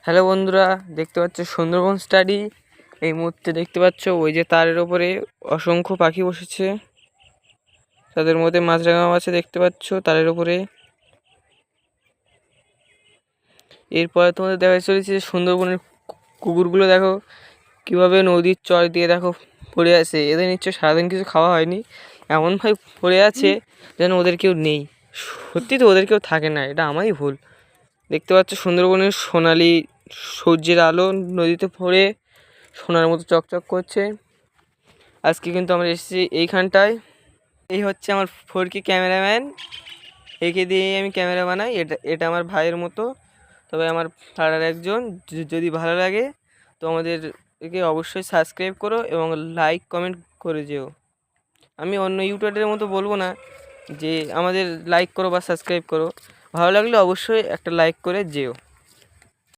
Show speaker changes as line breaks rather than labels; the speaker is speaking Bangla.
হ্যালো বন্ধুরা, দেখতে পাচ্ছ সুন্দরবন স্টাডি। এই মুহূর্তে দেখতে পাচ্ছ ওই যে তারের ওপরে অসংখ্য পাখি বসেছে, তাদের মধ্যে মাছরাঙাও আছে দেখতে পাচ্ছ তারের ওপরে। এরপরে তোমাদের দেখা চলেছে সুন্দরবনের কুকুরগুলো দেখো কিভাবে নদীর চর দিয়ে দেখো পড়ে আছে। এদের নিশ্চয় সারাদিন কিছু খাওয়া হয়নি, এমনভাবে পড়ে আছে যেন ওদের কেউ নেই। সত্যি তো ওদের কেউ থাকে না, এটা আমারই ভুল। দেখতে পাচ্ছ সুন্দরবনের সোনালি সূর্যের আলো নদীতে পড়ে সোনার মতো চকচক করছে। আজকে কিন্তু আমরা এসেছি এইখানটায়। এই হচ্ছে আমার ফোরকি ক্যামেরাম্যান, একে দিয়ে আমি ক্যামেরা বানাই। এটা আমার ভাইয়ের মতো, তবে আমার পাড়ার একজন। যদি ভালো লাগে তো আমাদের একে অবশ্যই সাবস্ক্রাইব করো এবং লাইক কমেন্ট করে যেও। আমি অন্য ইউটিউবারের মতো বলবো না যে আমাদের লাইক করো বা সাবস্ক্রাইব করো, ভালো লাগলে অবশ্যই একটা লাইক করে যেও।